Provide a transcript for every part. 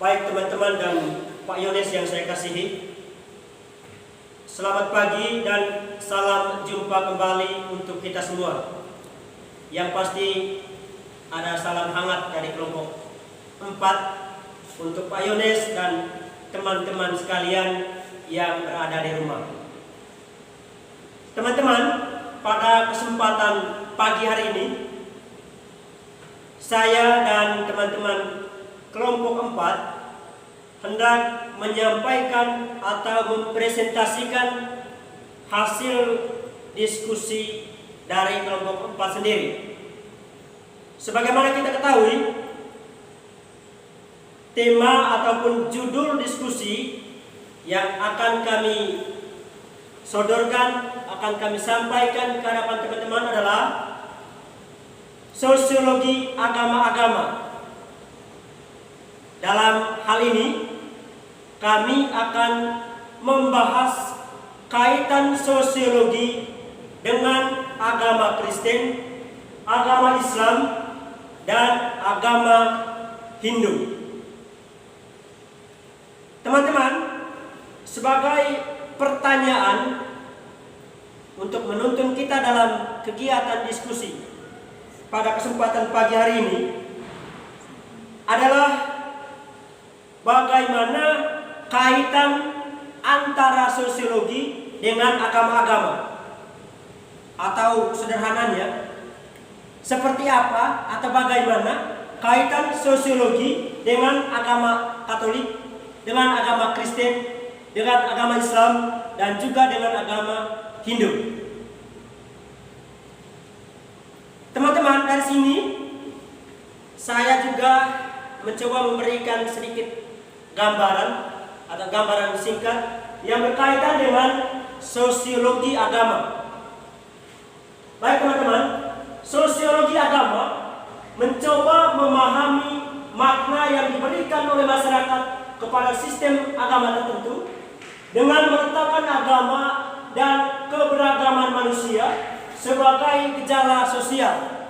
Baik teman-teman dan Pak Yones yang saya kasihi, selamat pagi dan salam jumpa kembali untuk kita semua. Yang pasti ada salam hangat dari kelompok 4 untuk Pak Yones dan teman-teman sekalian yang berada di rumah. Teman-teman, pada kesempatan pagi hari ini, saya dan teman-teman kelompok 4 hendak menyampaikan atau mempresentasikan hasil diskusi dari kelompok 4 sendiri. Sebagaimana kita ketahui, tema ataupun judul diskusi yang akan kami sodorkan, akan kami sampaikan ke hadapan teman-teman adalah sosiologi agama-agama. Dalam hal ini, kami akan membahas kaitan sosiologi dengan agama Kristen, agama Islam, dan agama Hindu. Teman-teman, sebagai pertanyaan untuk menuntun kita dalam kegiatan diskusi pada kesempatan pagi hari ini adalah bagaimana kaitan antara sosiologi dengan agama-agama, atau sederhananya seperti apa atau bagaimana kaitan sosiologi dengan agama Katolik, dengan agama Kristen, dengan agama Islam, dan juga dengan agama Hindu. Teman-teman, dari sini saya juga mencoba memberikan sedikit gambaran atau gambaran singkat yang berkaitan dengan sosiologi agama. Baik teman-teman, sosiologi agama mencoba memahami makna yang diberikan oleh masyarakat kepada sistem agama tertentu dengan meletakkan agama dan keberagaman manusia sebagai gejala sosial.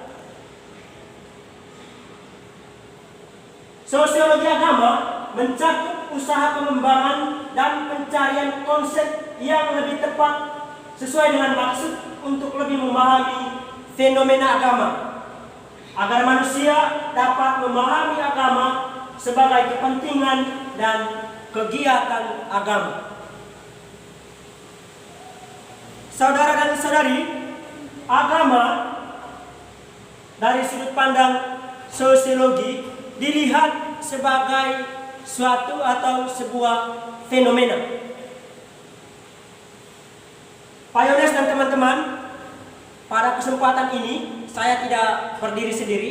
Sosiologi agama mencakup usaha pengembangan dan pencarian konsep yang lebih tepat sesuai dengan maksud untuk lebih memahami fenomena agama, agar manusia dapat memahami agama sebagai kepentingan dan kegiatan agama. Saudara dan saudari, agama dari sudut pandang sosiologi dilihat sebagai suatu atau sebuah fenomena. Pak Yones dan teman-teman, pada kesempatan ini saya tidak berdiri sendiri.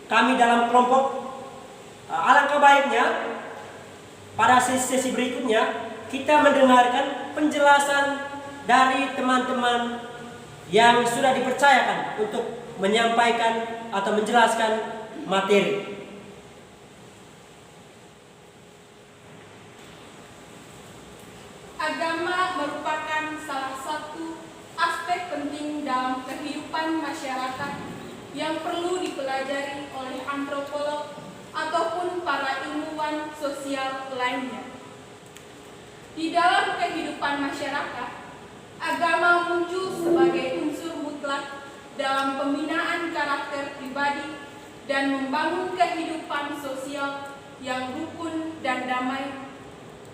Kami dalam kelompok, alangkah baiknya pada sesi berikutnya kita mendengarkan penjelasan dari teman-teman yang sudah dipercayakan untuk menyampaikan atau menjelaskan materi. Agama merupakan salah satu aspek penting dalam kehidupan masyarakat yang perlu dipelajari oleh antropolog ataupun para ilmuwan sosial lainnya. Di dalam kehidupan masyarakat, agama muncul sebagai unsur mutlak dalam pembinaan karakter pribadi dan membangun kehidupan sosial yang rukun dan damai,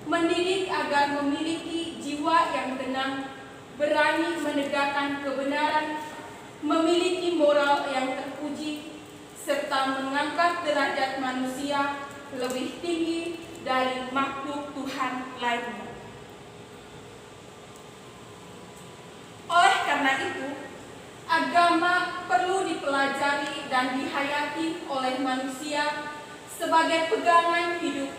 mendidik agar memiliki jiwa yang tenang, berani menegakkan kebenaran, memiliki moral yang terpuji, serta mengangkat derajat manusia lebih tinggi dari makhluk Tuhan lainnya. Oleh karena itu, agama perlu dipelajari dan dihayati oleh manusia sebagai pegangan hidup,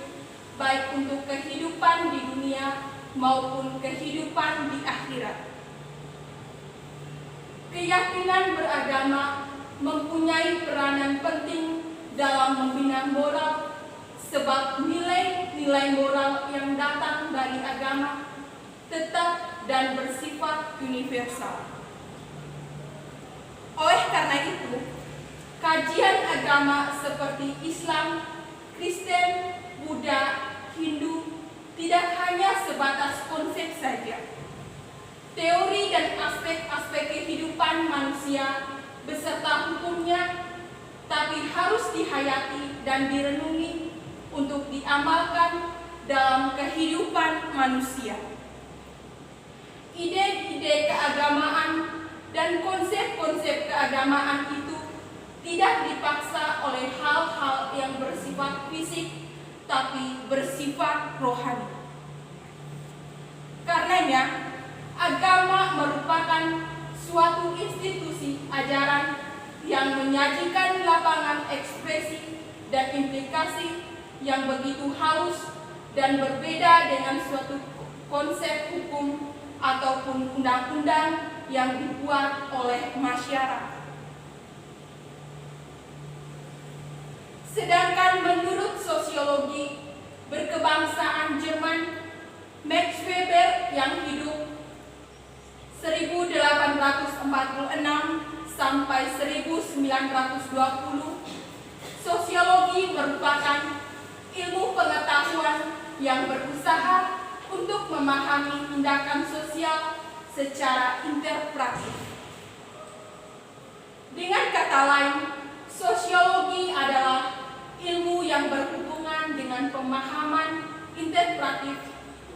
baik untuk kehidupan di dunia maupun kehidupan di akhirat. Keyakinan beragama mempunyai peranan penting dalam membina moral, sebab nilai-nilai moral yang datang dari agama tetap dan bersifat universal. Oleh karena itu, kajian agama seperti Islam, Kristen, Buddha, Hindu tidak hanya sebatas konsep saja. Teori dan aspek-aspek kehidupan manusia beserta hukumnya, tapi harus dihayati dan direnungi untuk diamalkan dalam kehidupan manusia. Ide-ide keagamaan dan konsep-konsep keagamaan itu tidak dipaksa oleh hal-hal yang bersifat fisik, tapi bersifat rohani. Karenanya, agama merupakan suatu institusi ajaran yang menyajikan lapangan ekspresi dan implikasi yang begitu halus dan berbeda dengan suatu konsep hukum ataupun undang-undang yang dibuat oleh masyarakat. Sedangkan menurut sosiologi berkebangsaan Jerman, Max Weber yang hidup 1846 sampai 1920, sosiologi merupakan ilmu pengetahuan yang berusaha untuk memahami tindakan sosial secara interpretif. Dengan kata lain, sosiologi adalah ilmu yang berhubungan dengan pemahaman interpretif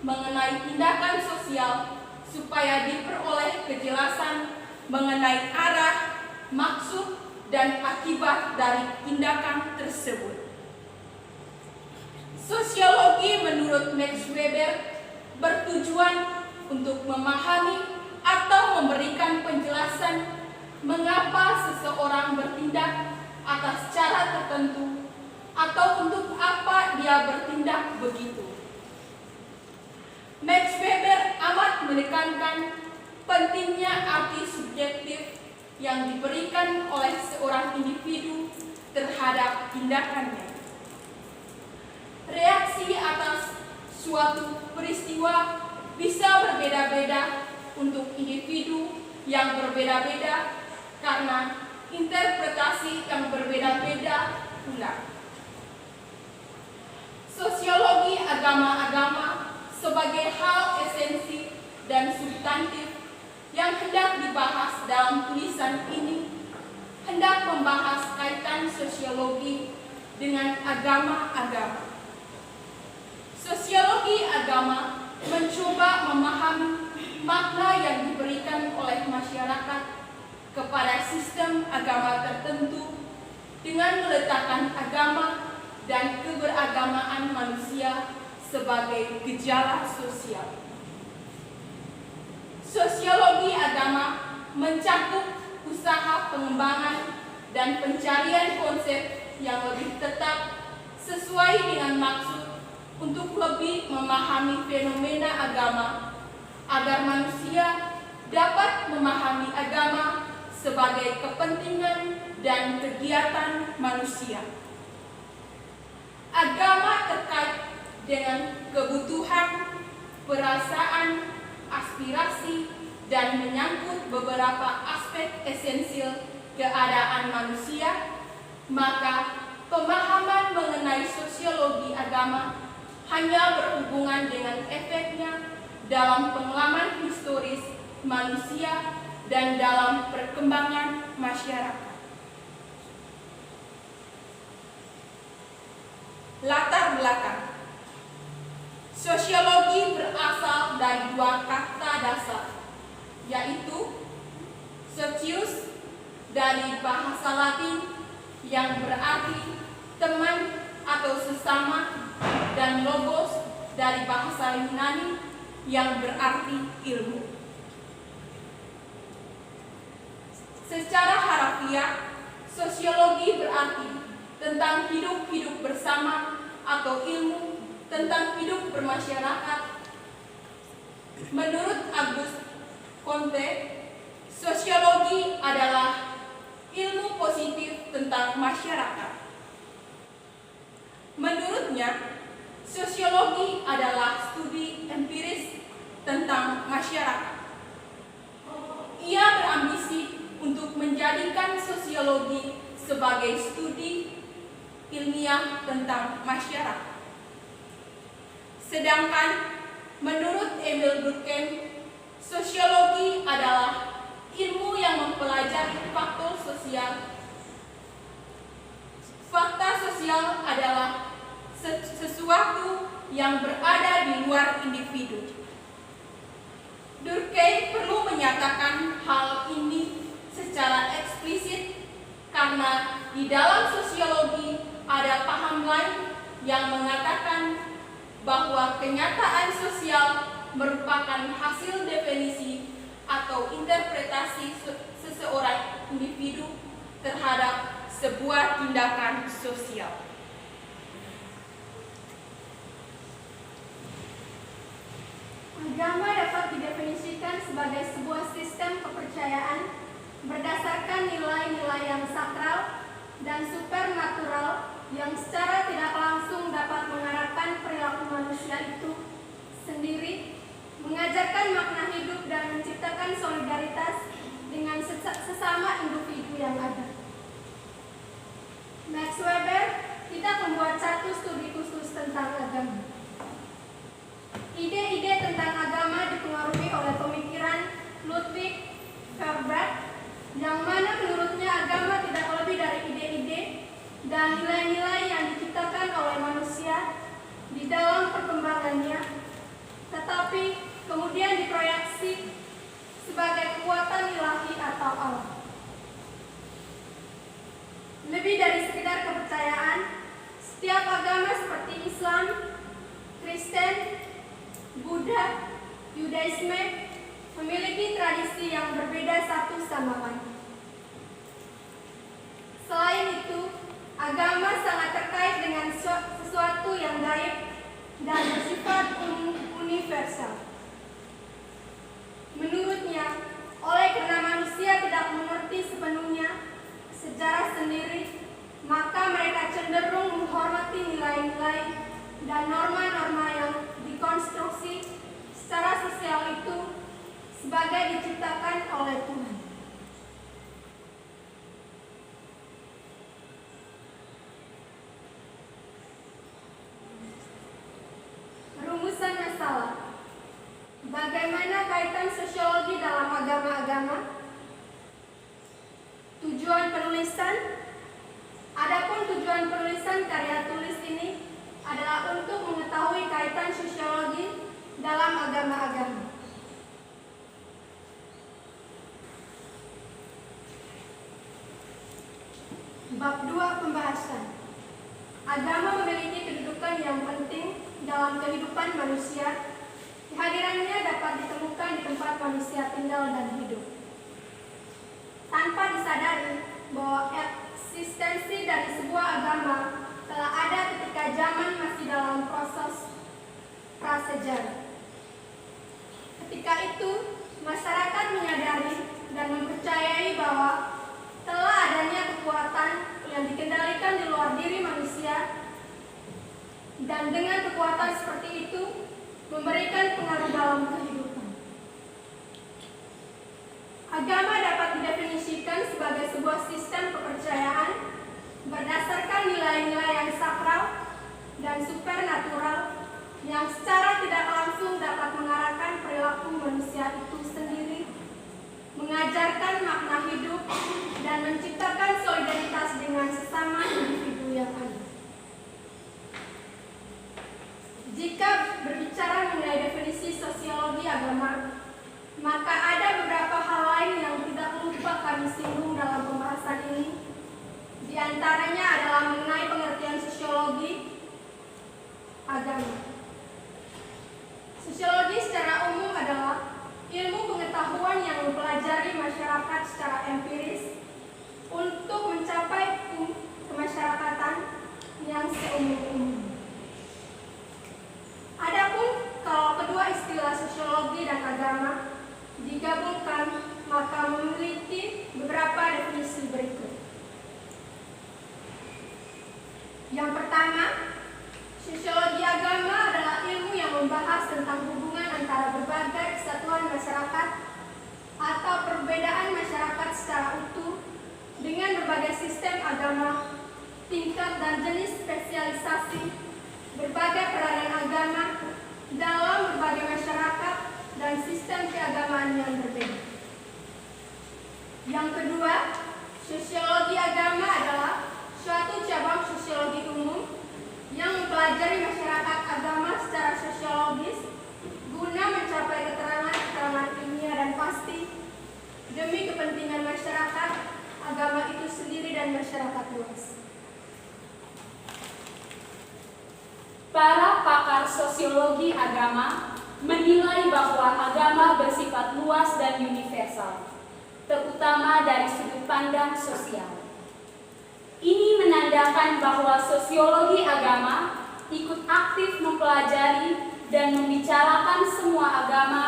mengenai tindakan sosial supaya diperoleh kejelasan mengenai arah, maksud, dan akibat dari tindakan tersebut. Sosiologi menurut Max Weber bertujuan untuk memahami atau memberikan penjelasan mengapa seseorang bertindak atas cara tertentu atau untuk apa dia bertindak begitu. Max Weber amat menekankan pentingnya arti subjektif yang diberikan oleh seorang individu terhadap tindakannya. Reaksi atas suatu peristiwa bisa berbeda-beda untuk individu yang berbeda-beda karena interpretasi yang berbeda-beda pula. Sosiologi agama-agama sebagai hal esensi dan substantif yang hendak dibahas dalam tulisan ini hendak membahas kaitan sosiologi dengan agama-agama. Sosiologi agama mencoba memahami makna yang diberikan oleh masyarakat kepada sistem agama tertentu dengan meletakkan agama dan keberagamaan manusia sebagai gejala sosial. Sosiologi agama mencakup usaha pengembangan dan pencarian konsep yang lebih tetap sesuai dengan maksud untuk lebih memahami fenomena agama agar manusia dapat memahami agama sebagai kepentingan dan kegiatan manusia. Agama terkait dengan kebutuhan, perasaan, aspirasi, dan menyangkut beberapa aspek esensial keadaan manusia, maka pemahaman mengenai sosiologi agama hanya berhubungan dengan efeknya dalam pengalaman historis manusia dan dalam perkembangan masyarakat. Latar belakang. Sosiologi berasal dari dua kata dasar, yaitu socius dari bahasa Latin yang berarti teman atau sesama, dan logos dari bahasa Yunani yang berarti ilmu. Secara harafiah, sosiologi berarti tentang hidup-hidup bersama atau ilmu tentang hidup bermasyarakat. Menurut Auguste Comte, sosiologi adalah ilmu positif tentang masyarakat. Menurutnya, sosiologi adalah studi empiris tentang masyarakat. Ia berambisi untuk menjadikan sosiologi sebagai studi ilmiah tentang masyarakat. Sedangkan menurut Emil Durkheim, sosiologi adalah ilmu yang mempelajari faktor sosial. Fakta sosial adalah sesuatu yang berada di luar individu. Durkheim perlu menyatakan hal ini secara eksplisit karena di dalam sosiologi ada paham lain yang mengatakan bahwa kenyataan sosial merupakan hasil definisi atau interpretasi seseorang individu terhadap sebuah tindakan sosial. Agama dapat didefinisikan sebagai sebuah sistem kepercayaan berdasarkan nilai-nilai yang sakral dan supernatural yang secara tidak langsung dapat mengarahkan perilaku manusia itu sendiri, mengajarkan makna hidup dan menciptakan solidaritas dengan sesama individu yang ada. Max Weber tidak membuat satu studi khusus tentang agama. Ide-ide tentang agama dipengaruhi oleh pemikiran Ludwig Feuerbach, yang mana menurutnya agama tidak lebih dari ide-ide dan nilai-nilai yang diciptakan oleh manusia di dalam perkembangannya, tetapi kemudian diproyeksi sebagai kekuatan ilahi atau Allah. Lebih dari sekedar kepercayaan, setiap agama seperti Islam, Kristen, Buddha, Yudaisme memiliki tradisi yang berbeda satu sama lain. Selain itu, agama sangat terkait dengan sesuatu yang gaib dan bersifat universal. Menurutnya, oleh karena manusia tidak mengerti sepenuhnya sejarah sendiri, maka mereka cenderung menghormati nilai-nilai dan norma-norma yang dikonstruksi secara sosial itu sebagai diciptakan oleh Tuhan. Rumusan masalah. Bagaimana kaitan sosiologi dalam agama-agama? Tujuan penulisan. Adapun tujuan penulisan karya tulis ini adalah untuk mengetahui kaitan sosiologi dalam agama-agama. Bab 2 pembahasan. Agama memiliki kedudukan yang penting dalam kehidupan manusia. Kehadirannya dapat ditemukan di tempat manusia tinggal dan hidup. Tanpa disadari bahwa eksistensi dari sebuah agama telah ada ketika zaman masih dalam proses prasejarah. Ketika itu, masyarakat menyadari dan mempercayai bahwa telah adanya kekuatan yang dikendalikan di luar diri manusia, dan dengan kekuatan seperti itu memberikan pengaruh dalam kehidupan. Agama dapat didefinisikan sebagai sebuah sistem kepercayaan berdasarkan nilai-nilai yang sakral dan supernatural yang secara tidak langsung dapat mengarahkan perilaku manusia itu sendiri, mengajarkan makna hidup, dan menciptakan solidaritas dengan sesama individu yang ada. Jika berbicara mengenai definisi sosiologi agama, maka ada beberapa hal lain yang tidak lupa kami singgung dalam pembahasan ini. Di antaranya adalah mengenai pengertian sosiologi agama. Sosiologi secara umum adalah ilmu pengetahuan yang mempelajari masyarakat secara empiris untuk mencapai kemasyarakatan yang seumum-umum. Adapun kalau kedua istilah sosiologi dan agama digabungkan, maka memiliki beberapa definisi berikut. Yang pertama, sosiologi agama adalah ilmu yang membahas tentang hubungan antara berbagai kesatuan masyarakat atau perbedaan masyarakat secara utuh dengan berbagai sistem agama, tingkat dan jenis spesialisasi, berbagai peranan agama, keagamaan yang berbeda. Yang kedua, sosiologi agama adalah suatu cabang sosiologi umum yang mempelajari masyarakat agama secara sosiologis guna mencapai keterangan-keterangan ilmiah dan pasti demi kepentingan masyarakat, agama itu sendiri dan masyarakat luas. Para pakar sosiologi agama menilai bahwa agama bersifat luas dan universal, terutama dari sudut pandang sosial. Ini menandakan bahwa sosiologi agama ikut aktif mempelajari dan membicarakan semua agama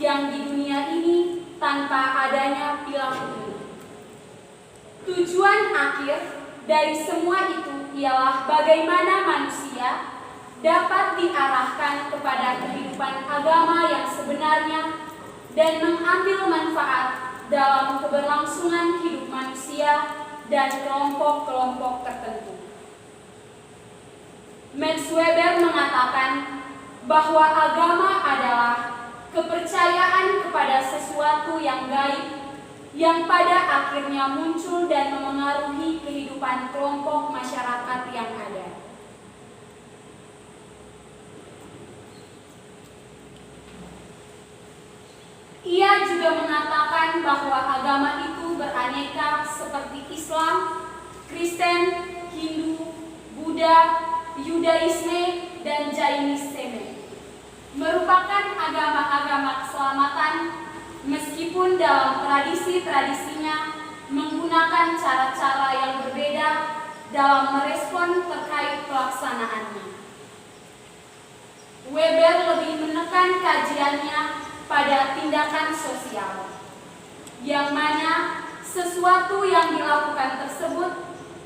yang di dunia ini tanpa adanya pilah-pilih. Tujuan akhir dari semua itu ialah bagaimana manusia dapat diarahkan kepada kehidupan agama yang sebenarnya dan mengambil manfaat dalam keberlangsungan hidup manusia dan kelompok-kelompok tertentu. Max Weber mengatakan bahwa agama adalah kepercayaan kepada sesuatu yang gaib yang pada akhirnya muncul dan memengaruhi kehidupan kelompok masyarakat yang ada. Ia juga mengatakan bahwa agama itu beraneka seperti Islam, Kristen, Hindu, Buddha, Yudaisme, dan Jainisme. Merupakan agama-agama keselamatan meskipun dalam tradisi-tradisinya menggunakan cara-cara yang berbeda dalam merespon terkait pelaksanaannya. Weber lebih menekan kajiannya pada tindakan sosial, yang mana sesuatu yang dilakukan tersebut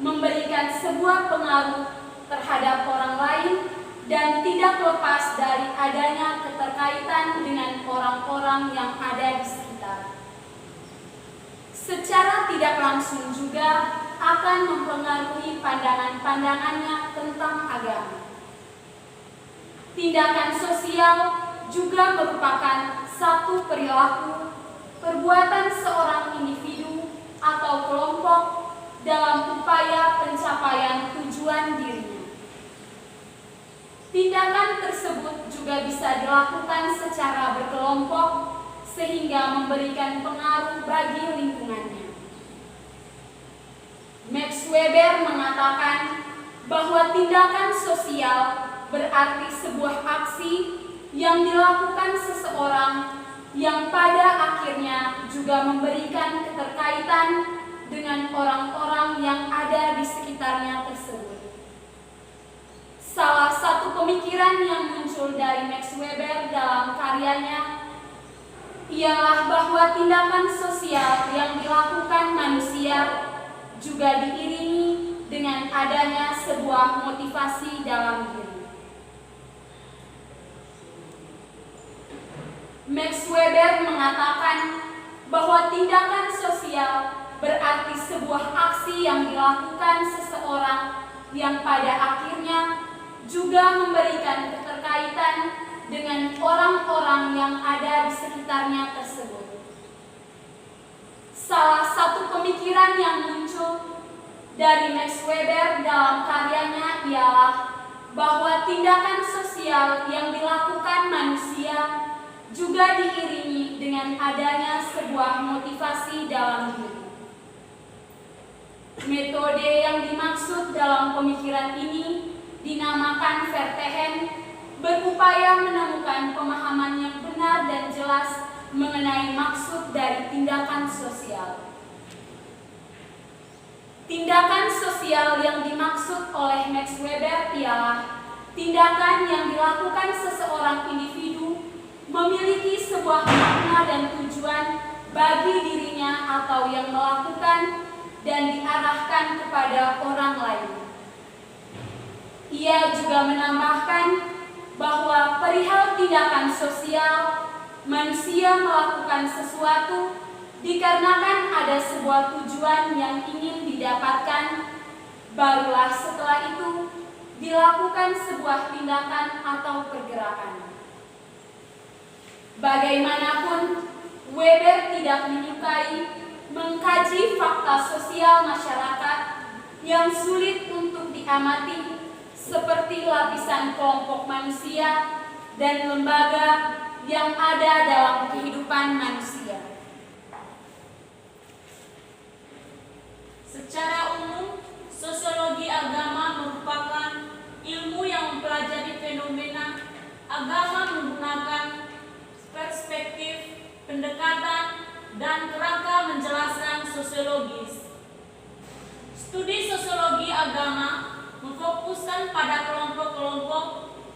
memberikan sebuah pengaruh terhadap orang lain dan tidak lepas dari adanya keterkaitan dengan orang-orang yang ada di sekitar. Secara tidak langsung juga akan mempengaruhi pandangan-pandangannya tentang agama. Tindakan sosial juga merupakan satu perilaku, perbuatan seorang individu atau kelompok dalam upaya pencapaian tujuan dirinya. Tindakan tersebut juga bisa dilakukan secara berkelompok sehingga memberikan pengaruh bagi lingkungannya. Max Weber mengatakan bahwa tindakan sosial berarti sebuah aksi yang dilakukan seseorang yang pada akhirnya juga memberikan keterkaitan dengan orang-orang yang ada di sekitarnya tersebut. Salah satu pemikiran yang muncul dari Max Weber dalam karyanya ialah bahwa tindakan sosial yang dilakukan manusia juga diiringi dengan adanya sebuah motivasi dalam diri. Max Weber mengatakan bahwa tindakan sosial berarti sebuah aksi yang dilakukan seseorang yang pada akhirnya juga memberikan keterkaitan dengan orang-orang yang ada di sekitarnya tersebut. Salah satu pemikiran yang muncul dari Max Weber dalam karyanya ialah bahwa tindakan sosial yang dilakukan manusia juga diiringi dengan adanya sebuah motivasi dalam diri. Metode yang dimaksud dalam pemikiran ini dinamakan Vertehen, berupaya menemukan pemahaman yang benar dan jelas mengenai maksud dari tindakan sosial. Tindakan sosial yang dimaksud oleh Max Weber ialah tindakan yang dilakukan seseorang individu memiliki sebuah makna dan tujuan bagi dirinya atau yang melakukan dan diarahkan kepada orang lain. Ia juga menambahkan bahwa perihal tindakan sosial, manusia melakukan sesuatu dikarenakan ada sebuah tujuan yang ingin didapatkan, barulah setelah itu dilakukan sebuah tindakan atau pergerakan. Bagaimanapun, Weber tidak menyukai mengkaji fakta sosial masyarakat yang sulit untuk diamati seperti lapisan kelompok manusia dan lembaga yang ada dalam kehidupan manusia. Secara umum, sosiologi agama merupakan ilmu yang mempelajari fenomena agama menggunakan perspektif, pendekatan, dan kerangka menjelaskan sosiologis. Studi sosiologi agama memfokuskan pada kelompok-kelompok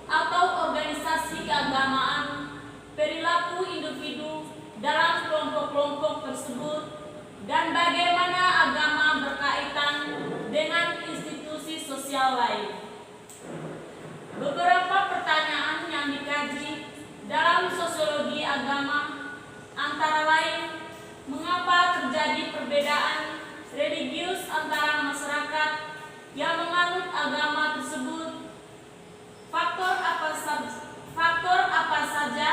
atau organisasi keagamaan, perilaku individu dalam kelompok-kelompok tersebut, dan bagaimana agama berkaitan dengan institusi sosial lain. Beberapa pertanyaan yang dikaji dalam sosiologi agama antara lain, mengapa terjadi perbedaan religius antara masyarakat yang menganut agama tersebut? Faktor apa saja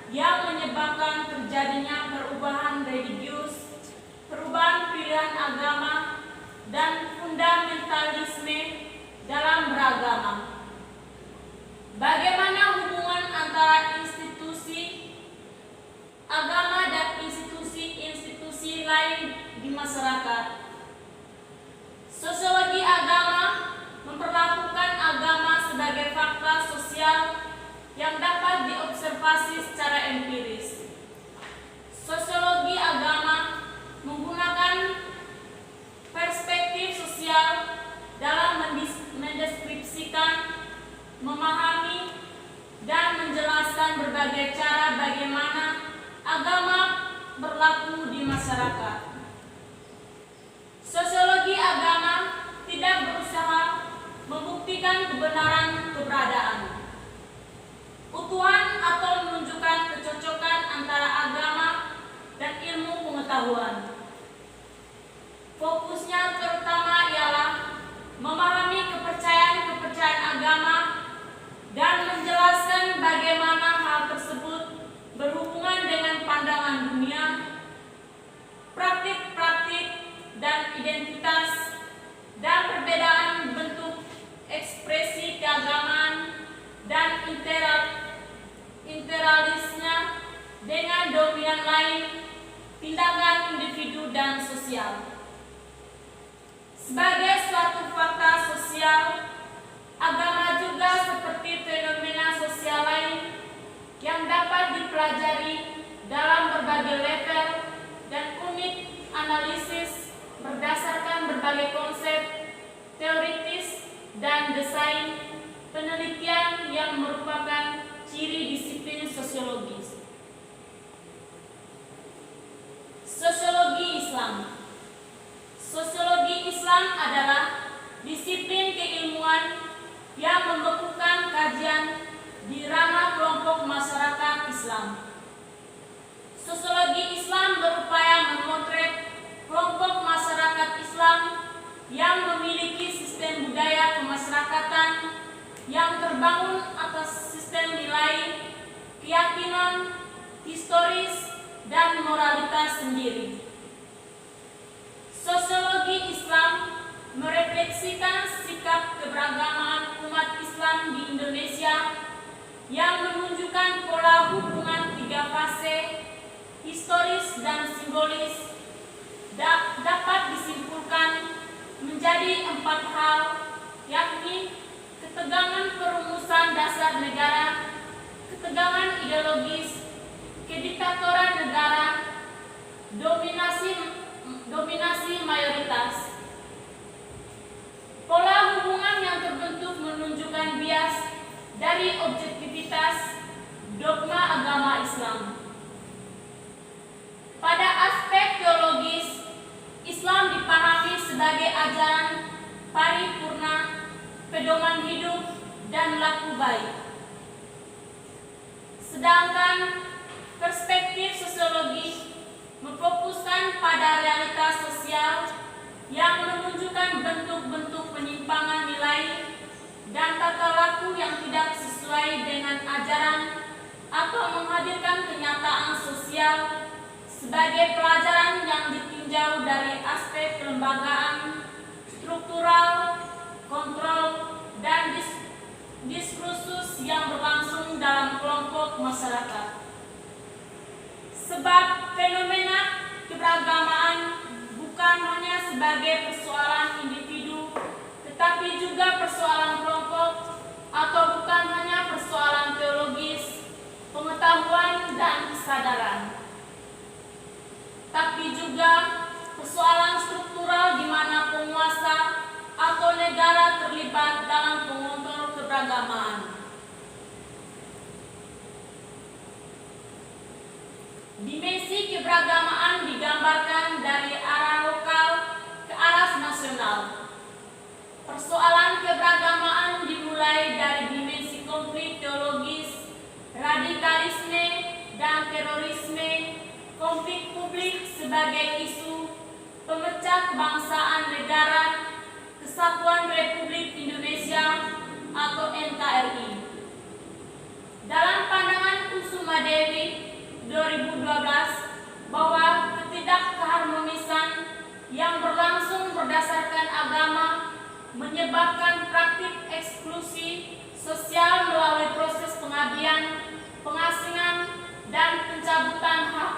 yang menyebabkan terjadinya perubahan religius, perubahan pilihan agama, dan fundamentalisme dalam beragama? Bagaimana hubungan antara institusi agama dan institusi-institusi lain di masyarakat? Sosiologi agama memperlakukan agama sebagai fakta sosial yang dapat diobservasi secara empiris. Sosiologi agama menggunakan perspektif sosial dalam mendeskripsikan, memahami, dan menjelaskan berbagai cara bagaimana agama berlaku di masyarakat. Sosiologi agama tidak berusaha membuktikan kebenaran keberadaan, utuhan, atau menunjukkan kecocokan antara agama dan ilmu pengetahuan. Fokusnya terutama ialah memahami kepercayaan agama dan menjelaskan bagaimana hal tersebut berhubungan dengan pandangan dunia, praktik-praktik dan identitas, dan perbedaan bentuk ekspresi keagamaan dan interalisnya dengan dominan lain, tindakan individu dan sosial. Sebagai suatu fakta sosial, agama juga seperti fenomena sosial lain yang dapat dipelajari dalam berbagai level dan unit analisis berdasarkan berbagai konsep teoritis dan desain penelitian yang merupakan ciri disiplin sosiologis. Sosiologi Islam. Sosiologi Islam adalah disiplin keilmuan yang membekukan kajian di ranah kelompok masyarakat Islam. Sosiologi Islam berupaya memotret kelompok masyarakat Islam yang memiliki sistem budaya kemasyarakatan yang terbangun atas sistem nilai, keyakinan, historis, dan moralitas sendiri. Sosiologi Islam merefleksikan sikap keberagaman umat Islam di Indonesia yang menunjukkan pola hubungan tiga fase, historis dan simbolis, dapat disimpulkan menjadi 4 hal, yakni ketegangan perumusan dasar negara, ketegangan ideologis, kediktatoran negara, dominasi mayoritas. Pola hubungan yang terbentuk menunjukkan bias dari objektivitas dogma agama Islam. Pada aspek teologis, Islam dipahami sebagai ajaran paripurna, pedoman hidup, dan laku baik. Sedangkan perspektif sosiologi memfokuskan pada realitas sosial yang menunjukkan bentuk-bentuk penyimpangan nilai dan tata laku yang tidak sesuai dengan ajaran atau menghadirkan kenyataan sosial sebagai pelajaran yang ditinjau dari aspek kelembagaan, struktural, kontrol, dan diskursus yang berlangsung dalam kelompok masyarakat. Sebab fenomena keberagamaan bukan hanya sebagai persoalan individu, tetapi juga persoalan kelompok, atau bukan hanya persoalan teologis, pengetahuan, dan kesadaran, tapi juga persoalan struktural di mana penguasa atau negara terlibat dalam pengontrol keberagamaan. Dimensi keberagamaan digambarkan dari arah lokal ke arah nasional. Persoalan keberagamaan dimulai dari dimensi konflik teologis, radikalisme, dan terorisme, konflik publik sebagai isu pemecah kebangsaan negara, Kesatuan Republik Indonesia atau NKRI. Dalam pandangan Kusuma Dewi 2012 bahwa ketidakharmonisan yang berlangsung berdasarkan agama menyebabkan praktik eksklusi sosial melalui proses pengabdian, pengasingan, dan pencabutan hak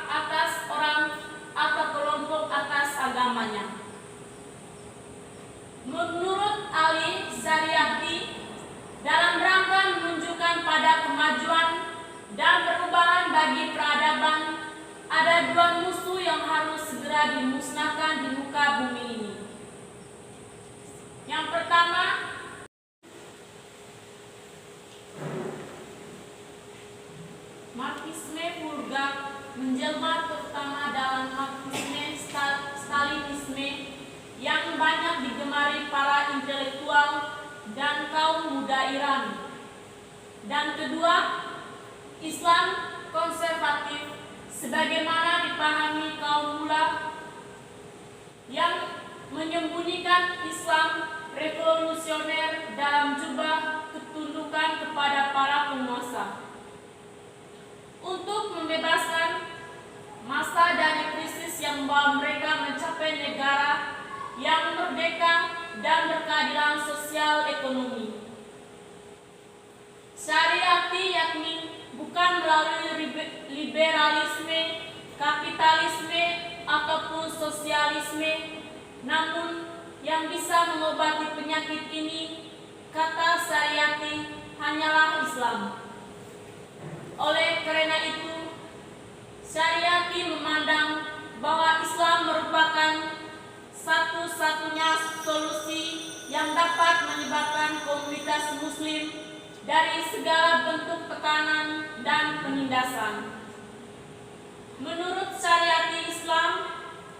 atas orang atau kelompok atas agamanya. Menurut Ali Zaryati, dalam rangka menunjukkan pada kemajuan dan perubahan bagi peradaban, ada dua musuh yang harus segera dimusnahkan di muka bumi ini. Yang pertama, Marxisme vulgar menjelma terutama dalam Marxisme Stalinisme yang banyak digemari para intelektual dan kaum muda Iran. Dan kedua, Islam konservatif sebagaimana dipahami kaum mula yang menyembunyikan Islam revolusioner dalam jubah ketundukan kepada para penguasa. Untuk membebaskan masa dari krisis yang membawa mereka mencapai negara yang merdeka dan berkeadilan sosial ekonomi. Syariati yakni bukan melalui liberalisme, kapitalisme, ataupun sosialisme, namun yang bisa mengobati penyakit ini, kata Syariati, hanyalah Islam. Oleh karena itu, Syariati memandang bahwa Islam merupakan satu-satunya solusi yang dapat menyebabkan komunitas Muslim dari segala bentuk tekanan dan penindasan. Menurut Syariati, Islam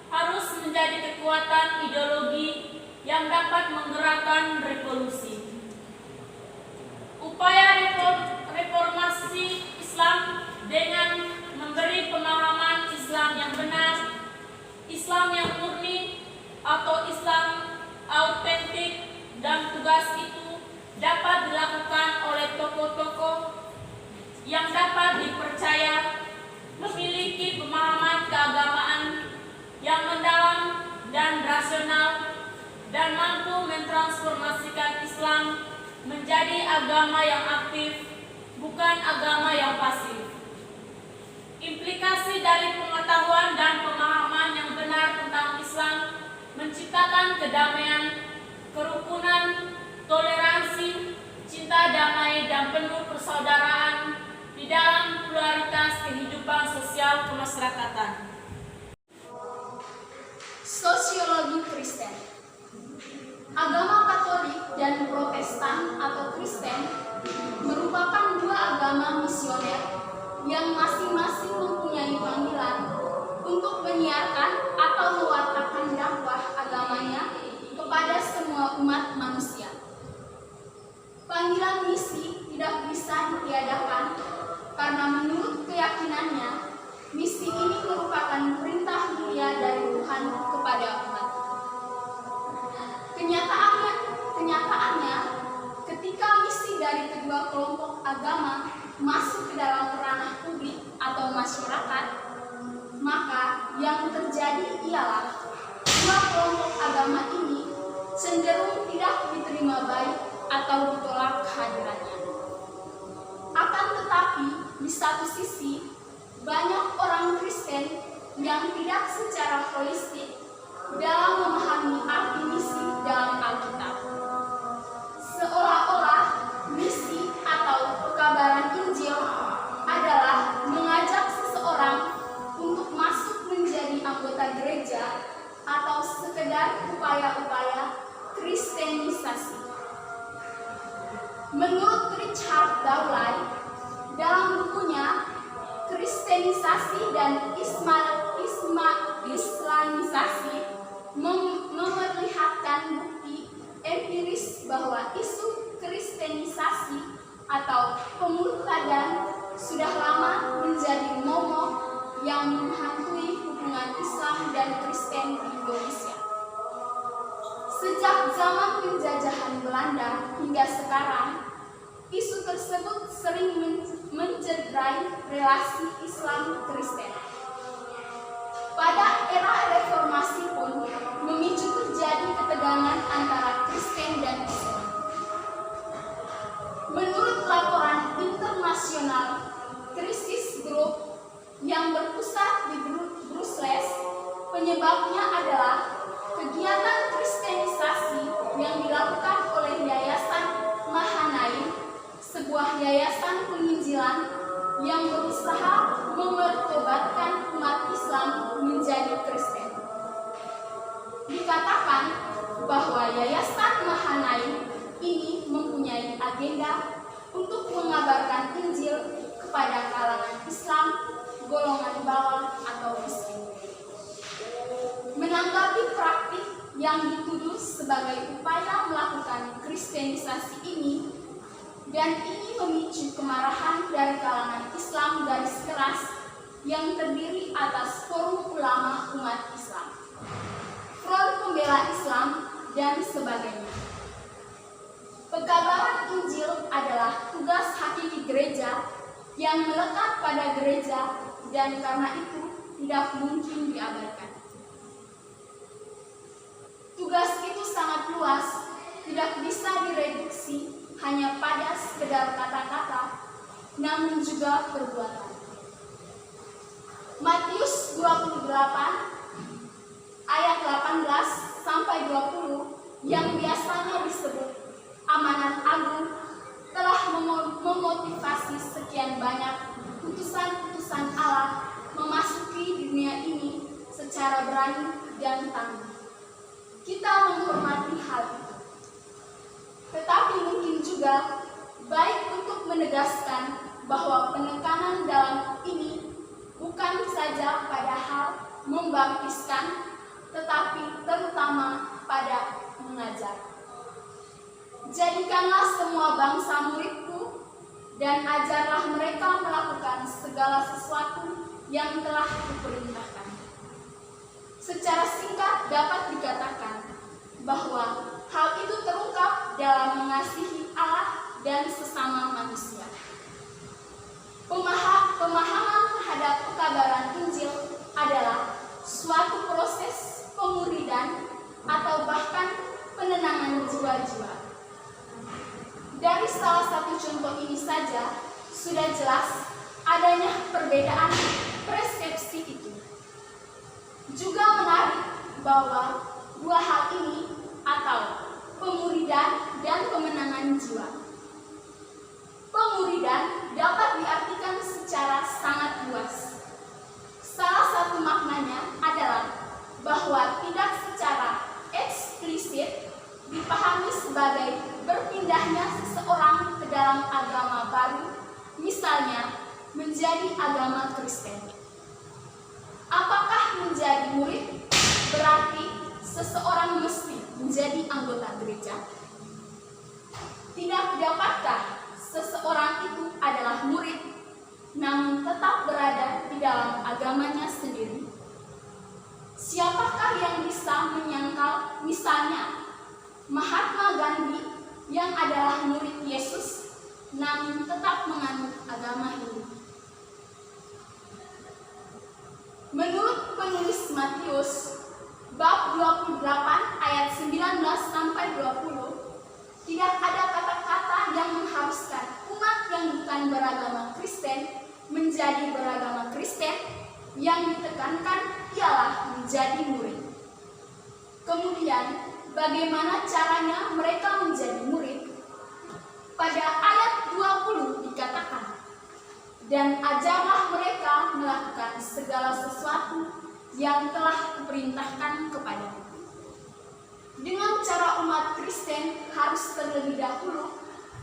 harus menjadi kekuatan ideologi yang dapat menggerakkan revolusi. Upaya reformasi Islam dengan memberi pemahaman Islam yang benar, Islam yang murni, atau Islam autentik, dan tugas itu dapat dilakukan oleh tokoh-tokoh yang dapat dipercaya, memiliki pemahaman keagamaan yang mendalam dan rasional, dan mampu mentransformasikan Islam menjadi agama yang aktif, bukan agama yang pasif. Implikasi dari pengetahuan dan pemahaman yang benar tentang Islam menciptakan kedamaian, kerukunan, toleransi, cinta damai, dan penuh persaudaraan di dalam pluralitas kehidupan sosial kemasyarakatan. Sosiologi Kristen. Agama Katolik dan Protestan atau Kristen merupakan dua agama misioner yang masing-masing mempunyai panggilan untuk menyiarkan atau mewartakan dakwah agamanya kepada semua umat manusia. Panggilan misi tidak bisa ditiadakan karena menurut keyakinannya, misi ini merupakan perintah mulia dari Tuhan kepada umat. Kenyataannya, ketika misi dari kedua kelompok agama masuk ke dalam ranah publik atau masyarakat, maka yang terjadi ialah dua kelompok agama ini cenderung tidak diterima baik atau ditolak kehadirannya. Akan tetapi, di satu sisi, banyak orang Kristen yang tidak secara holistik dalam memahami arti misi dalam Alkitab. Seolah-olah misi atau pekabaran Injil adalah mengajak seseorang untuk masuk menjadi anggota gereja atau sekedar upaya-upaya kristenisasi. Menurut Richard Dawley, dalam bukunya Kristenisasi dan Islamisasi memperlihatkan bukti empiris bahwa isu kristenisasi atau pemurtadan sudah lama menjadi momok yang menghantui hubungan Islam dan Kristen di Indonesia. Sejak zaman penjajahan Belanda hingga sekarang, isu tersebut sering mencederai relasi Islam-Kristen. Pada era reformasi pun memicu terjadi ketegangan antara Kristen dan Islam. Menurut laporan internasional Crisis Group yang berpusat di Brussels, penyebabnya adalah kegiatan kristenisasi yang dilakukan oleh Yayasan Mahanaim, sebuah yayasan penginjilan yang berusaha memertobatkan umat Islam menjadi Kristen. Dikatakan bahwa Yayasan Mahanaim ini mempunyai agenda untuk mengabarkan Injil kepada kalangan Islam golongan bawah atau miskin. Menanggapi praktik yang dituduh sebagai upaya melakukan kristenisasi ini, dan ini memicu kemarahan dari kalangan Islam garis keras yang terdiri atas Forum Ulama Umat Islam, Front Pembela Islam, dan sebagainya. Pekabaran Injil adalah tugas hakiki gereja yang melekat pada gereja dan karena itu tidak mungkin diabaikan. Tugas itu sangat luas, tidak bisa direduksi hanya pada sekedar kata-kata, namun juga perbuatan. Matius 28 ayat 18 sampai 20 yang biasanya disebut amanat agung telah memotivasi sekian banyak utusan-utusan Allah memasuki dunia ini secara berani dan tangguh. Kita menghormati hal itu. Tetapi mungkin juga baik untuk menegaskan bahwa penekanan dalam ini bukan saja pada hal membaptiskan, tetapi terutama pada mengajar. Jadikanlah semua bangsa muridku dan ajarlah mereka melakukan segala sesuatu yang telah kuperintahkan. Secara singkat dapat dikatakan bahwa hal itu terungkap dalam mengasihi Allah dan sesama manusia. Pemahaman terhadap pekabaran Injil adalah suatu proses pemuridan atau bahkan penenangan jiwa-jiwa. Dari salah satu contoh ini saja sudah jelas adanya perbedaan persepsi itu. Juga menarik bahwa dua hal ini atau pemuridan dan kemenangan jiwa. Pemuridan dapat diartikan secara sangat luas. Salah satu maknanya adalah bahwa tidak secara eksplisit dipahami sebagai berpindahnya seseorang ke dalam agama baru, misalnya menjadi agama Kristen. Apakah menjadi murid berarti seseorang mesti menjadi anggota gereja? Tidak dapatkah seseorang itu adalah murid namun tetap berada di dalam agamanya sendiri? Siapakah yang bisa menyangkal misalnya Mahatma Gandhi yang adalah murid Yesus namun tetap menganut agama Hindu. Menurut penulis Matius bab 28 ayat 19 sampai 20, tidak ada kata-kata yang mengharuskan umat yang bukan beragama Kristen menjadi beragama Kristen. Yang ditekankan ialah menjadi murid. Kemudian, bagaimana caranya mereka menjadi murid? Pada ayat 20 dikatakan, dan ajarlah mereka melakukan segala sesuatu yang telah kuperintahkan kepadamu. Dengan cara umat Kristen harus terlebih dahulu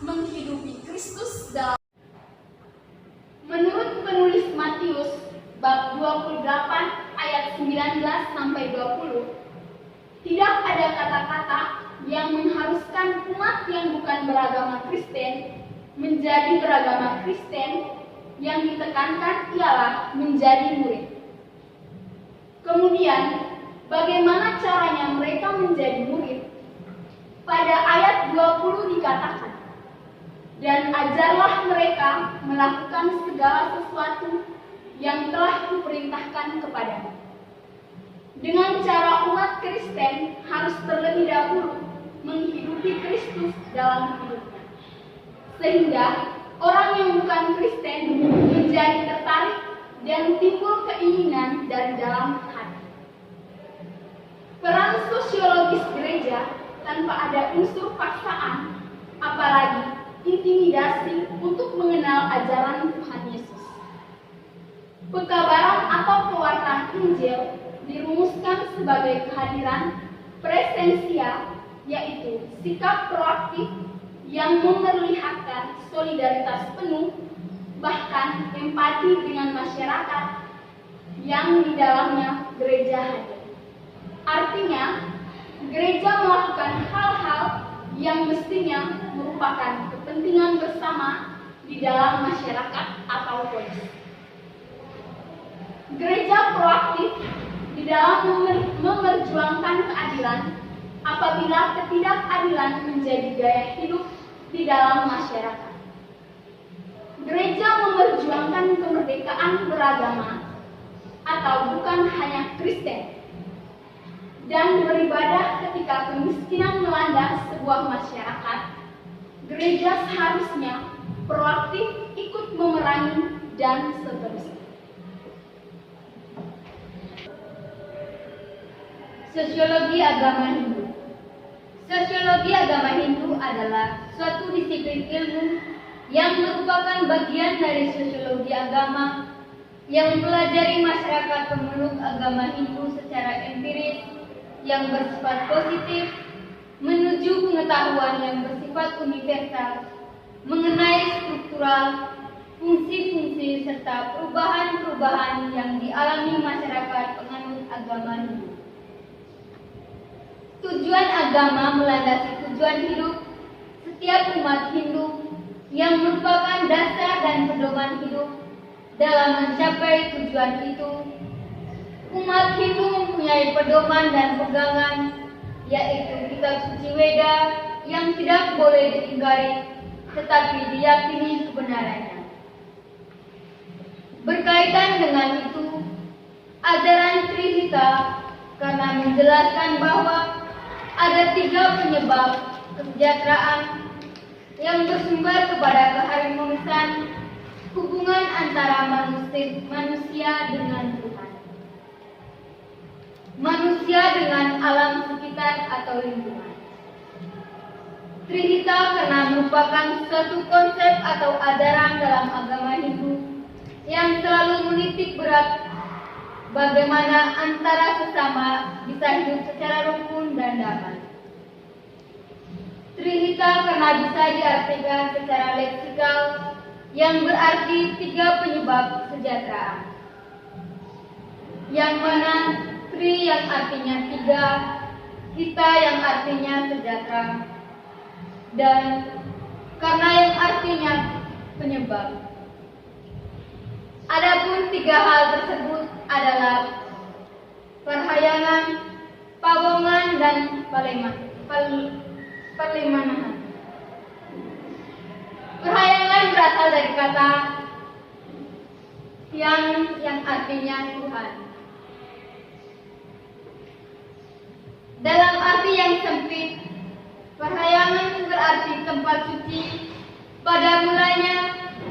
menghidupi Kristus dalam. Menurut penulis Matius bab 28 ayat 19 sampai 20, tidak ada kata-kata yang mengharuskan umat yang bukan beragama Kristen menjadi beragama Kristen. Yang ditekankan ialah menjadi murid. Kemudian, bagaimana caranya mereka menjadi murid? Pada ayat 20 dikatakan, dan ajarlah mereka melakukan segala sesuatu yang telah kuperintahkan kepadamu. Dengan cara umat Kristen harus terlebih dahulu menghidupi Kristus dalam hidupnya, sehingga orang yang bukan Kristen menjadi tertarik dan timbul keinginan dari dalam hati. Peran sosiologis gereja tanpa ada unsur paksaan, apalagi intimidasi untuk mengenal ajaran Tuhan Yesus. Pekabaran atau pewartaan Injil dirumuskan sebagai kehadiran presensia, yaitu sikap proaktif yang memperlihatkan solidaritas penuh, bahkan empati dengan masyarakat yang di dalamnya gereja hadir. Artinya, gereja melakukan hal-hal yang mestinya merupakan kepentingan bersama di dalam masyarakat atau polisi. Gereja proaktif di dalam memperjuangkan keadilan apabila ketidakadilan menjadi gaya hidup di dalam masyarakat. Gereja memperjuangkan kemerdekaan beragama atau bukan hanya Kristen, dan beribadah ketika kemiskinan melanda sebuah masyarakat. Gereja seharusnya proaktif ikut memerangi dan seterusnya. Sosiologi agama Hindu. Sosiologi agama Hindu adalah suatu disiplin ilmu yang merupakan bagian dari sosiologi agama yang mempelajari masyarakat pemeluk agama Hindu secara empiris yang bersifat positif menuju pengetahuan yang bersifat universal mengenai struktural, fungsi-fungsi serta perubahan-perubahan yang dialami masyarakat penganut agama Hindu. Tujuan agama melandasi tujuan hidup setiap umat Hindu yang merupakan dasar dan pedoman hidup. Dalam mencapai tujuan itu, umat Hindu mempunyai pedoman dan pegangan, yaitu kitab suci Weda yang tidak boleh diingkari, tetapi diyakini kebenarannya. Berkaitan dengan itu, ajaran Trihita karena menjelaskan bahwa ada 3 penyebab kesejahteraan yang bersumber kepada keharmonisan hubungan antara manusia dengan Tuhan, manusia dengan alam sekitar atau lingkungan. Trihita karena merupakan suatu konsep atau ajaran dalam agama Hindu yang selalu menitik berat bagaimana antara sesama bisa hidup secara rukun dan damai. Trihita karena bisa diartikan secara leksikal yang berarti 3 penyebab kesejahteraan. Yang mana Tri yang artinya 3, Hita yang artinya sejahtera, dan karena yang artinya penyebab. Adapun 3 hal tersebut adalah perhayangan, pawongan, dan perlimanahan. Perhayangan dari kata yang artinya Tuhan. Dalam arti yang sempit, perhayangan berarti tempat suci. Pada mulanya,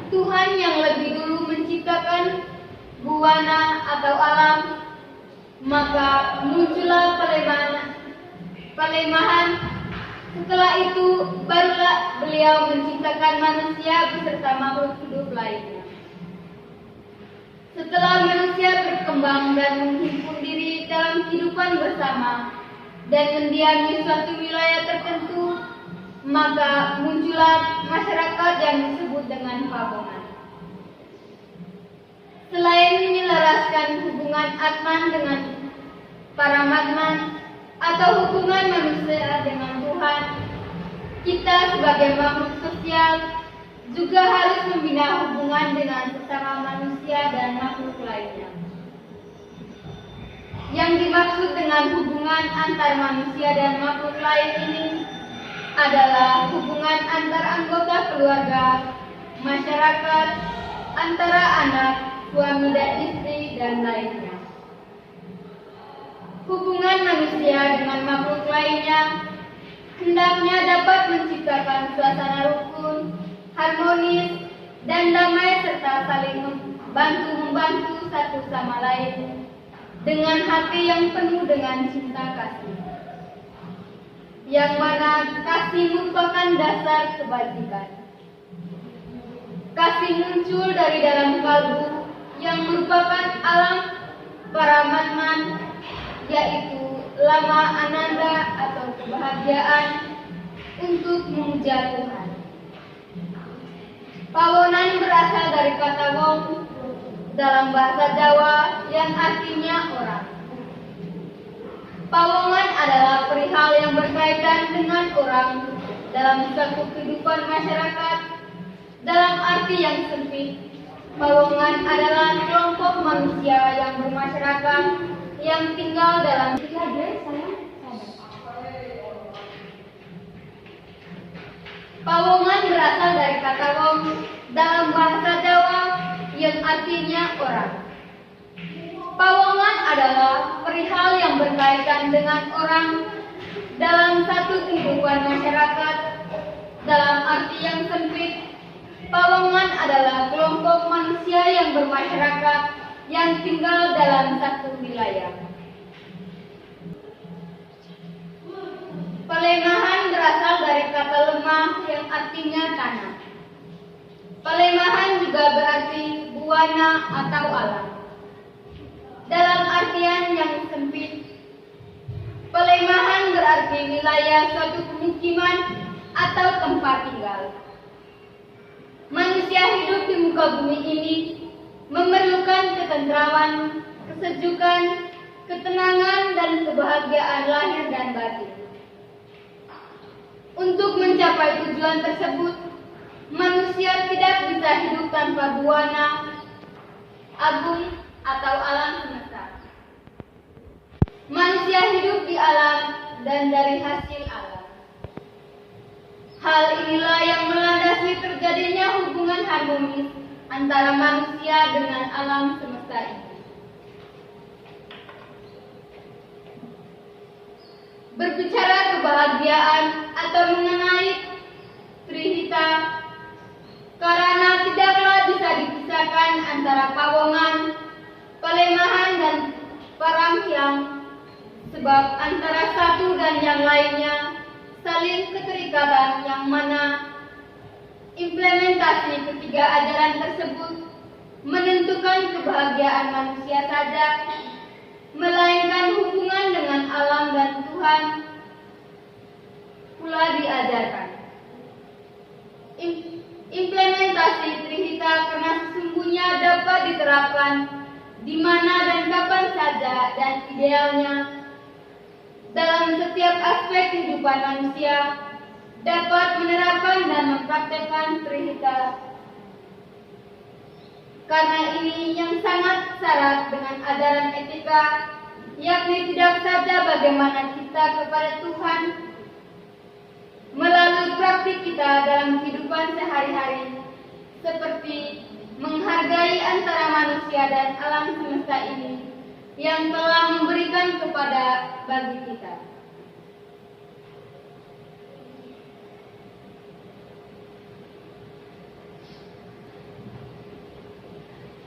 Tuhan yang lebih dulu menciptakan buana atau alam, maka muncullah pelemahan. Setelah itu, barulah beliau menciptakan manusia beserta makhluk hidup lainnya. Setelah manusia berkembang dan menghimpun diri dalam kehidupan bersama dan mendiami suatu wilayah tertentu, maka muncullah masyarakat yang disebut dengan pabongan. Selain menyelaraskan hubungan Atman dengan Paramatman atau hubungan manusia dengan Tuhan, kita sebagai makhluk sosial juga harus membina hubungan dengan sesama manusia dan makhluk lainnya. Yang dimaksud dengan hubungan antar manusia dan makhluk lain ini adalah hubungan antar anggota keluarga, masyarakat, antara anak, suami dan istri, dan lainnya. Hubungan manusia dengan makhluk lainnya hendaknya dapat menciptakan suasana rukun, harmonis, dan damai serta saling membantu satu sama lain dengan hati yang penuh dengan cinta kasih. Yang mana kasih merupakan dasar kebajikan. Kasih muncul dari dalam kalbu yang merupakan alam Paramatman, yaitu lama ananda atau kebahagiaan untuk memuja Tuhan. Pawonan berasal dari kata wong dalam bahasa Jawa yang artinya orang. Pawongan adalah perihal yang berkaitan dengan orang dalam suatu kehidupan masyarakat. Dalam arti yang sempit, pawongan adalah kelompok manusia yang bermasyarakat yang tinggal dalam Pawongan berasal dari kata wong dalam bahasa Jawa yang artinya orang. Pawongan adalah perihal yang berkaitan dengan orang dalam satu kehidupan masyarakat. Dalam arti yang sempit, pawongan adalah kelompok manusia yang bermasyarakat yang tinggal dalam satu wilayah. Pelemahan berasal dari kata lemah yang artinya tanah. Pelemahan juga berarti buana atau alam. Dalam artian yang sempit, pelemahan berarti wilayah suatu pemukiman atau tempat tinggal. Manusia hidup di muka bumi ini memerlukan ketentraman, kesejukan, ketenangan, dan kebahagiaan lahir dan batin. Untuk mencapai tujuan tersebut, manusia tidak bisa hidup tanpa buana agung atau alam semesta. Manusia hidup di alam dan dari hasil alam. Hal inilah yang melandasi terjadinya hubungan harmonis antara manusia dengan alam semesta ini. Berbicara kebahagiaan atau mengenai Trihita, karena tidaklah bisa dipisahkan antara pawongan, pelemahan, dan paramhyang, sebab antara satu dan yang lainnya saling keterikatan, yang mana implementasi ketiga ajaran tersebut menentukan kebahagiaan manusia saja, melainkan hubungan dengan alam dan Tuhan pula diajarkan. Implementasi Trihita karena sesungguhnya dapat diterapkan di mana dan kapan saja, dan idealnya dalam setiap aspek kehidupan manusia dapat menerapkan dan mempraktekkan Trihita. Karena ini yang sangat syarat dengan ajaran etika, yakni tidak saja bagaimana kita kepada Tuhan melalui praktik kita dalam kehidupan sehari-hari, seperti menghargai antara manusia dan alam semesta ini yang telah memberikan kepada bagi kita.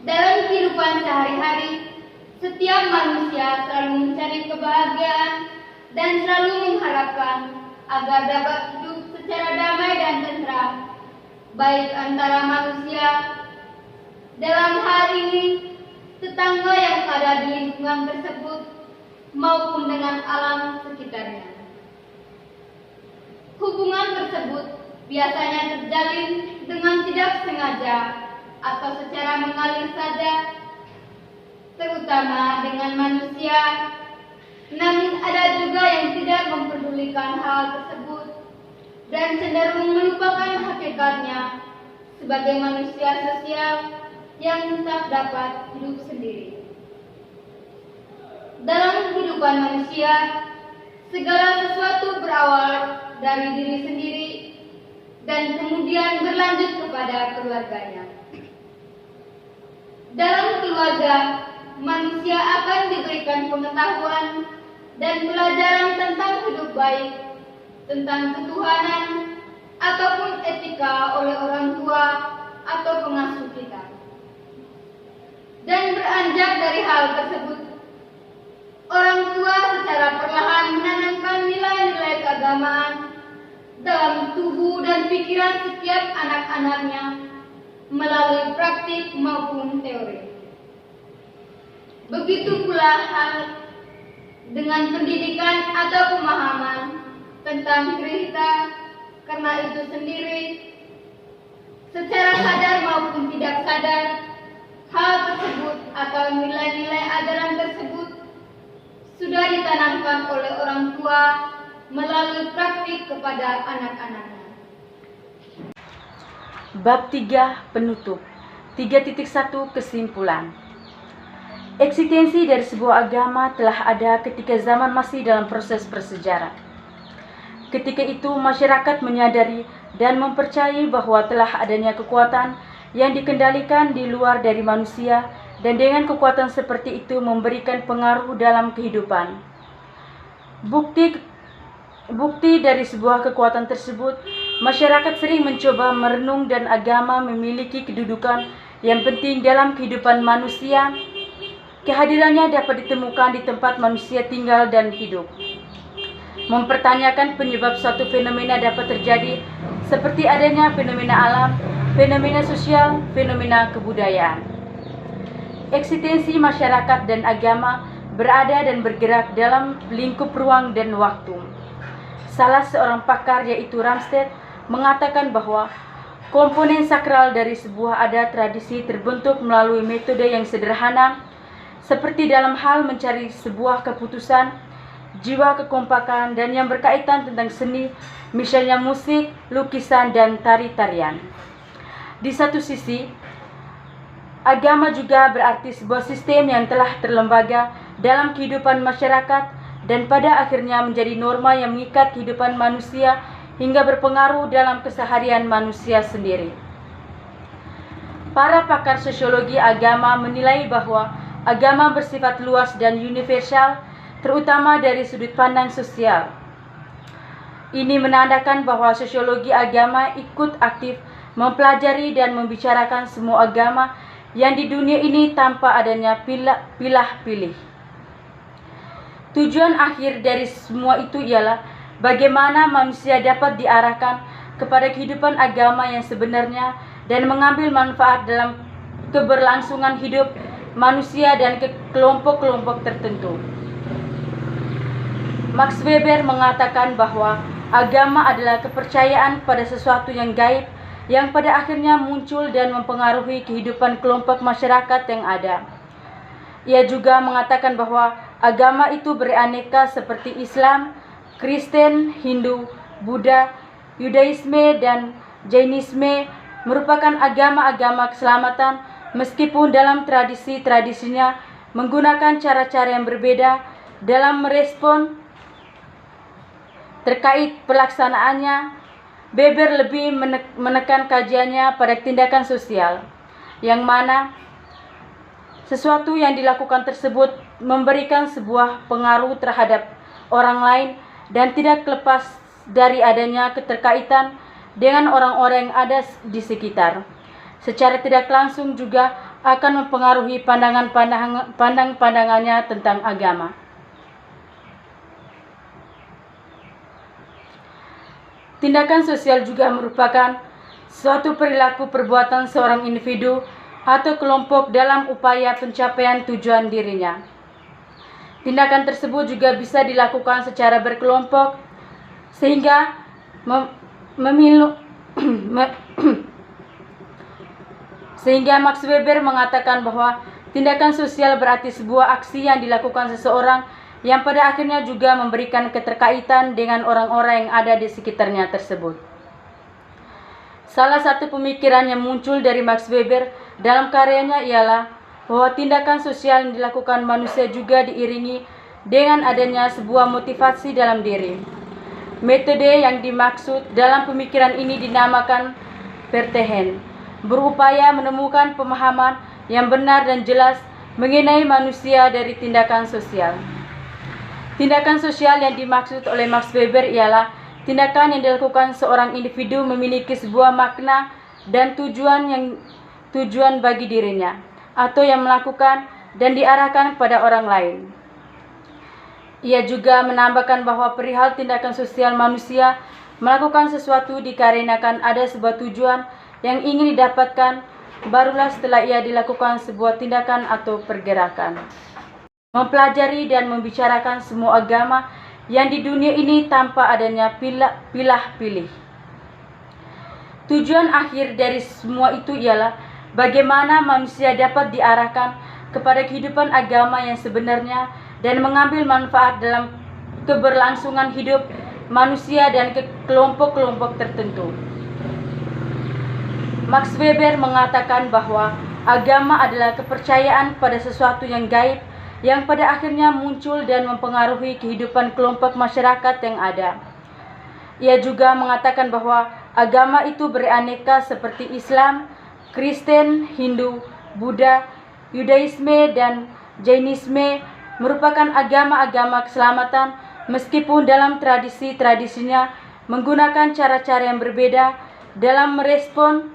Dalam kehidupan sehari-hari, setiap manusia selalu mencari kebahagiaan dan selalu mengharapkan agar dapat hidup secara damai dan tentram, baik antara manusia, dalam hal ini tetangga yang ada di lingkungan tersebut, maupun dengan alam sekitarnya. Hubungan tersebut biasanya terjalin dengan tidak sengaja atau secara mengalir saja, terutama dengan manusia. Namun ada juga yang tidak mempedulikan hal tersebut dan cenderung melupakan hakikatnya sebagai manusia sosial yang tetap dapat hidup sendiri. Dalam kehidupan manusia, segala sesuatu berawal dari diri sendiri dan kemudian berlanjut kepada keluarganya. Dalam keluarga, manusia akan diberikan pengetahuan dan pelajaran tentang hidup baik, tentang ketuhanan, ataupun etika oleh orang tua atau pengasuh kita. Dan beranjak dari hal tersebut, orang tua secara perlahan menanamkan nilai-nilai keagamaan dalam tubuh dan pikiran setiap anak-anaknya melalui praktik maupun teori. Begitu pula hal dengan pendidikan atau pemahaman tentang diri kita karena itu sendiri, secara sadar maupun tidak sadar, hal tersebut atau nilai-nilai ajaran tersebut sudah ditanamkan oleh orang tua melalui praktik kepada anak-anaknya. Bab 3 Penutup 3.1 Kesimpulan. Eksistensi dari sebuah agama telah ada ketika zaman masih dalam proses bersejarah. Ketika itu masyarakat menyadari dan mempercayai bahwa telah adanya kekuatan yang dikendalikan di luar dari manusia, dan dengan kekuatan seperti itu memberikan pengaruh dalam kehidupan. Bukti dari sebuah kekuatan tersebut, masyarakat sering mencoba merenung dan agama memiliki kedudukan yang penting dalam kehidupan manusia. Kehadirannya dapat ditemukan di tempat manusia tinggal dan hidup. Mempertanyakan penyebab suatu fenomena dapat terjadi seperti adanya fenomena alam, fenomena sosial, fenomena kebudayaan. Eksistensi masyarakat dan agama berada dan bergerak dalam lingkup ruang dan waktu. Salah seorang pakar, yaitu Ramstedt, mengatakan bahwa komponen sakral dari sebuah adat tradisi terbentuk melalui metode yang sederhana, seperti dalam hal mencari sebuah keputusan, jiwa kekompakan, dan yang berkaitan tentang seni, misalnya musik, lukisan, dan tari-tarian. Di satu sisi, agama juga berarti sebuah sistem yang telah terlembaga dalam kehidupan masyarakat dan pada akhirnya menjadi norma yang mengikat kehidupan manusia hingga berpengaruh dalam keseharian manusia sendiri. Para pakar sosiologi agama menilai bahwa agama bersifat luas dan universal, terutama dari sudut pandang sosial. Ini menandakan bahwa sosiologi agama ikut aktif mempelajari dan membicarakan semua agama yang di dunia ini tanpa adanya pilah-pilih. Tujuan akhir dari semua itu ialah bagaimana manusia dapat diarahkan kepada kehidupan agama yang sebenarnya dan mengambil manfaat dalam keberlangsungan hidup manusia dan kelompok-kelompok tertentu. Max Weber mengatakan bahwa agama adalah kepercayaan pada sesuatu yang gaib yang pada akhirnya muncul dan mempengaruhi kehidupan kelompok masyarakat yang ada. Ia juga mengatakan bahwa agama itu beraneka seperti Islam, Kristen, Hindu, Buddha, Yudaisme, dan Jainisme merupakan agama-agama keselamatan meskipun dalam tradisi-tradisinya menggunakan cara-cara yang berbeda dalam merespon terkait pelaksanaannya. Weber lebih menekan kajiannya pada tindakan sosial, yang mana sesuatu yang dilakukan tersebut memberikan sebuah pengaruh terhadap orang lain dan tidak lepas dari adanya keterkaitan dengan orang-orang yang ada di sekitar. Secara tidak langsung juga akan mempengaruhi pandangannya tentang agama. Tindakan sosial juga merupakan suatu perilaku perbuatan seorang individu atau kelompok dalam upaya pencapaian tujuan dirinya. Tindakan tersebut juga bisa dilakukan secara berkelompok sehingga sehingga Max Weber mengatakan bahwa tindakan sosial berarti sebuah aksi yang dilakukan seseorang yang pada akhirnya juga memberikan keterkaitan dengan orang-orang yang ada di sekitarnya tersebut. Salah satu pemikiran yang muncul dari Max Weber dalam karyanya ialah bahwa tindakan sosial yang dilakukan manusia juga diiringi dengan adanya sebuah motivasi dalam diri. Metode yang dimaksud dalam pemikiran ini dinamakan Vertehen, berupaya menemukan pemahaman yang benar dan jelas mengenai manusia dari tindakan sosial. Tindakan sosial yang dimaksud oleh Max Weber ialah tindakan yang dilakukan seorang individu memiliki sebuah makna dan tujuan bagi dirinya, atau yang melakukan dan diarahkan kepada orang lain. Ia juga menambahkan bahwa perihal tindakan sosial manusia melakukan sesuatu dikarenakan ada sebuah tujuan yang ingin didapatkan, barulah setelah ia dilakukan sebuah tindakan atau pergerakan. Mempelajari dan membicarakan semua agama yang di dunia ini tanpa adanya pilih-pilih. Tujuan akhir dari semua itu ialah bagaimana manusia dapat diarahkan kepada kehidupan agama yang sebenarnya dan mengambil manfaat dalam keberlangsungan hidup manusia dan kelompok-kelompok tertentu. Max Weber mengatakan bahwa agama adalah kepercayaan pada sesuatu yang gaib yang pada akhirnya muncul dan mempengaruhi kehidupan kelompok masyarakat yang ada. Ia juga mengatakan bahwa agama itu beraneka seperti Islam, Kristen, Hindu, Buddha, Yudaisme, dan Jainisme merupakan agama-agama keselamatan meskipun dalam tradisi-tradisinya menggunakan cara-cara yang berbeda dalam merespon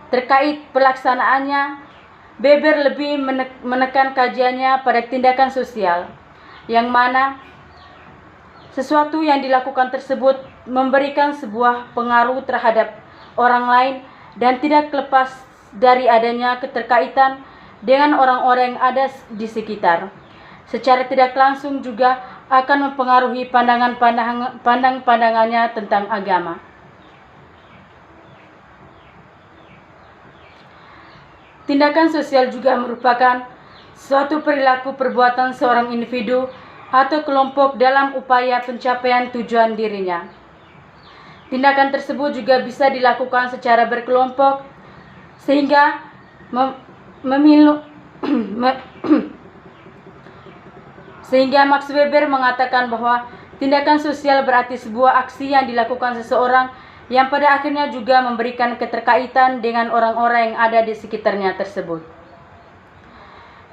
terkait pelaksanaannya. Weber lebih menekan kajiannya pada tindakan sosial, yang mana sesuatu yang dilakukan tersebut memberikan sebuah pengaruh terhadap orang lain dan tidak lepas dari adanya keterkaitan dengan orang-orang yang ada di sekitar. Secara tidak langsung juga akan mempengaruhi pandangannya tentang agama. Tindakan sosial juga merupakan suatu perilaku perbuatan seorang individu atau kelompok dalam upaya pencapaian tujuan dirinya. Tindakan tersebut juga bisa dilakukan secara berkelompok sehingga sehingga Max Weber mengatakan bahwa tindakan sosial berarti sebuah aksi yang dilakukan seseorang yang pada akhirnya juga memberikan keterkaitan dengan orang-orang yang ada di sekitarnya tersebut.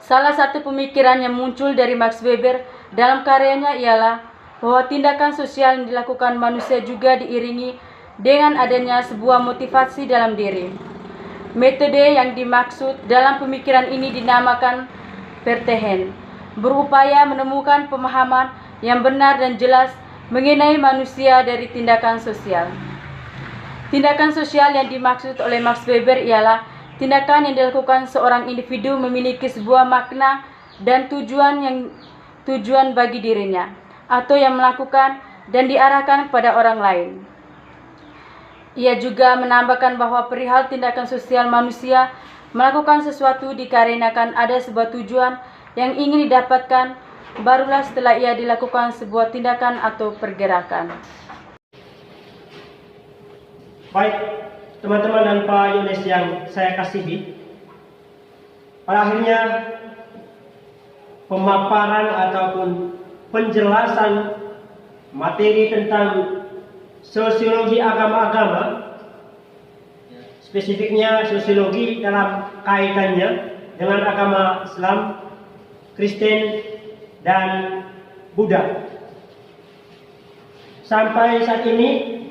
Salah satu pemikiran yang muncul dari Max Weber dalam karyanya ialah bahwa tindakan sosial yang dilakukan manusia juga diiringi dengan adanya sebuah motivasi dalam diri. Metode yang dimaksud dalam pemikiran ini dinamakan Vertehen, berupaya menemukan pemahaman yang benar dan jelas mengenai manusia dari tindakan sosial. Tindakan sosial yang dimaksud oleh Max Weber ialah tindakan yang dilakukan seorang individu memiliki sebuah makna dan tujuan bagi dirinya, atau yang melakukan dan diarahkan kepada orang lain. Ia juga menambahkan bahwa perihal tindakan sosial manusia melakukan sesuatu dikarenakan ada sebuah tujuan yang ingin didapatkan, barulah setelah ia dilakukan sebuah tindakan atau pergerakan. Baik, teman-teman dan Pak Yones yang saya kasihi, pada akhirnya pemaparan ataupun penjelasan materi tentang sosiologi agama-agama, spesifiknya sosiologi dalam kaitannya dengan agama Islam, Kristen, dan Buddha. Sampai saat ini,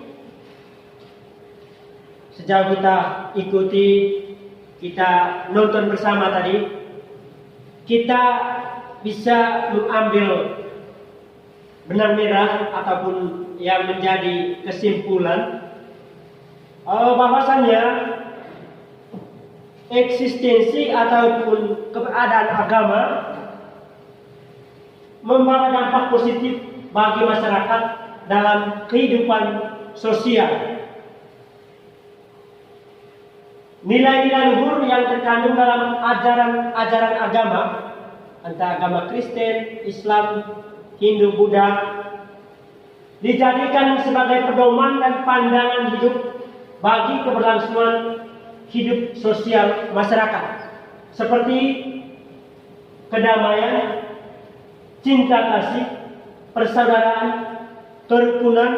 sejauh kita ikuti, kita nonton bersama tadi, kita bisa mengambil benang merah ataupun yang menjadi kesimpulan bahwasanya eksistensi ataupun keberadaan agama membawa dampak positif bagi masyarakat dalam kehidupan sosial. Nilai-nilai luhur yang terkandung dalam ajaran agama, entah agama Kristen, Islam, Hindu, Buddha, dijadikan sebagai pedoman dan pandangan hidup bagi keberlangsungan hidup sosial masyarakat, seperti kedamaian, cinta kasih, persaudaraan, kerukunan,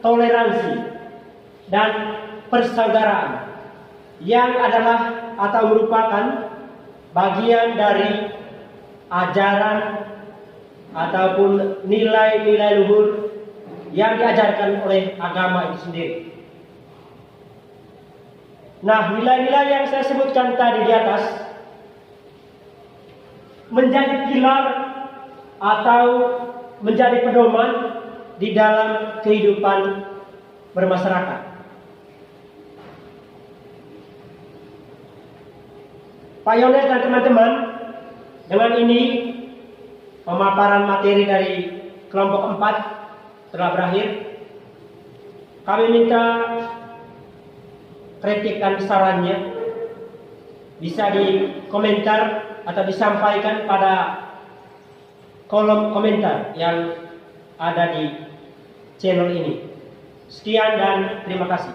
toleransi, dan persaudaraan, yang adalah atau merupakan bagian dari ajaran ataupun nilai-nilai luhur yang diajarkan oleh agama itu sendiri. Nah, nilai-nilai yang saya sebutkan tadi di atas menjadi pilar atau menjadi pedoman di dalam kehidupan bermasyarakat. Pak Yones dan teman-teman, dengan ini pemaparan materi dari kelompok 4 telah berakhir. Kami minta kritik dan sarannya bisa dikomentar atau disampaikan pada kolom komentar yang ada di channel ini. Sekian dan terima kasih.